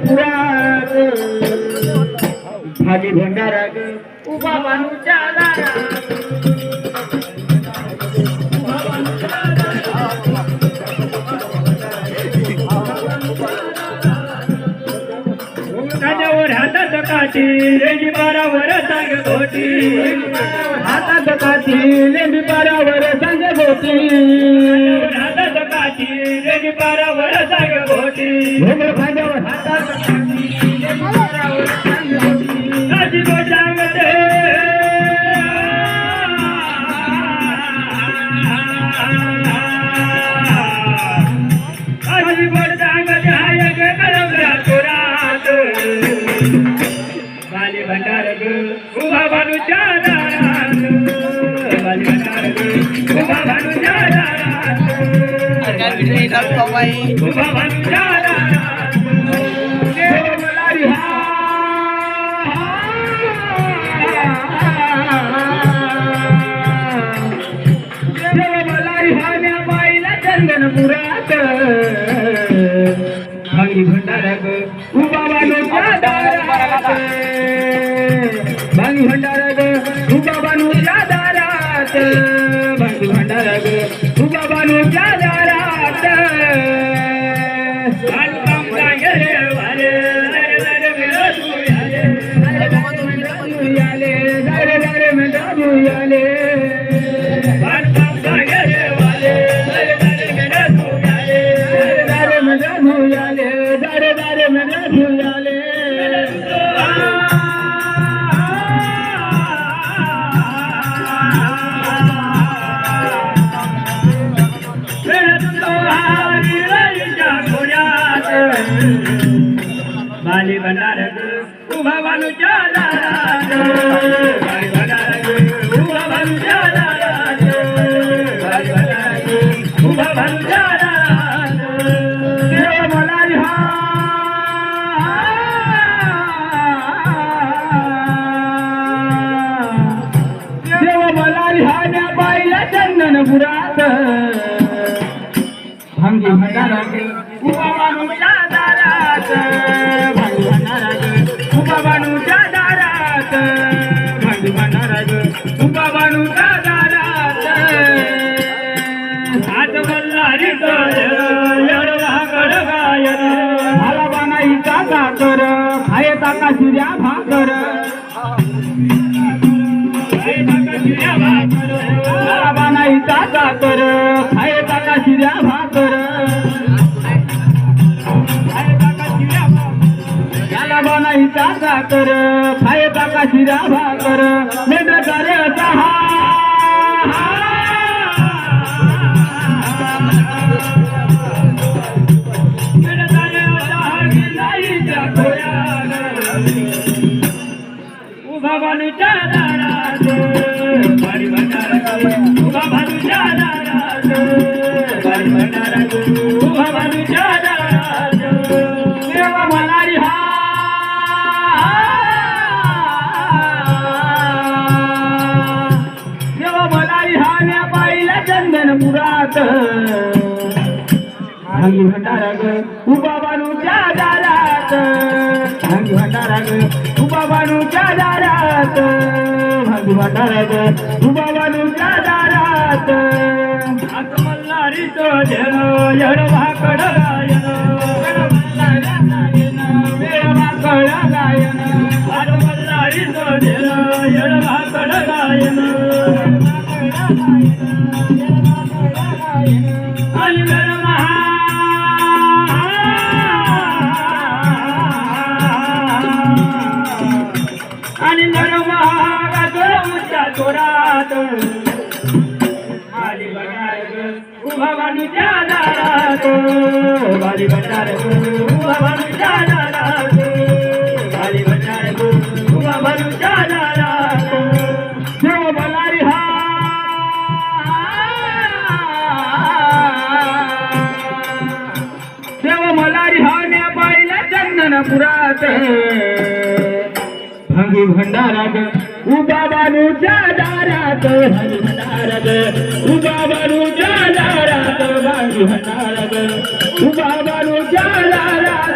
चंदनपुरात भागी भंडारा ग उभा बानूच्या दारात कांद्यावर हातात काठी लेंडी पारावर सांग गोटी हातात काठी लेंडी पारावर सांग गोटी हातात काठी लेंडी पारावर सांग गोटी खांद्यावर हातात काठी लेंडी पारावर सांग गोटी काठी सांगते काठी बोट सांगते हाय ग करमरा तुरात बाली भंडार ग उभा बानूच्या दारात बाली भंडार ग उभा बानूच्या दारात उभा बानूच्या दारात देव मलारी हा देव मलारी हा न्या बाईला चंदनपुरात भागी भंडारा ग उभा बानूच्या दारात भागी भंडारा ग उभा बानूच्या दारात भागी भंडारा ग उभा बानूच्या दारात बालकाम सांगले वाले दरे दरे मेरा सुयाले दरे दरे मेरा सुयाले दरे दरे मेरा सुयाले बालकाम सांगले वाले दरे दरे मेरा सुयाले दरे दरे मेरा सुयाले दरे दरे मेरा सुयाले बाली भंडार उभा बानूच्या दारात बाली भंडार उभा बानूच्या दारात बाली भंडार उभा बानूच्या दारात देव मलारी हा देव मलारी हा न्या बाईला चंदनपुरात भांगी भंडारा उभा बानूच्या दारात भांगी भंडारा उभा बानूच्या दारात भांगी भंडारा उभा बानूच्या दारात हात मल्हारी यडवा कड गायन मला बानाईचा साकर खाये ताका शिर्या भाकर मला बानाईचा साकर खाये ताका शिर्या भाकर बनाईचा साकर खाये ताका शिरा भाकर मेंढ करे सहा उभा बानूच्या दारात बाली भंडारा उभा बानूच्या दारात बाली भंडारा उभा बानूच्या दारात देव मलारी हा चंदनपुरात भांगी भंडारा ग उभा बानूच्या दारात भांगी भंडारा ग उभा बानूच्या दारात भांगी भंडारा ग उभा बानूच्या दारात हात मल्हारी तो जन यडवा कड गायन वेळवा कड गायन हात मल्हारी तो जन यडवा कड गायन आणि जोरात बाली भंडार उभा बानूच्या दारात बाली भंडार उभा बानूच्या दारात बाली भंडार उभा बानूच्या दारात देव मलारी हा देव मलारी हा न्या बाईला चंदनपुरात भांगी भंडारा ग उभा बानूच्या दारात भांगी भंडारा ग उभा बानूच्या दारात भांगी भंडारा ग उभा बानूच्या दारात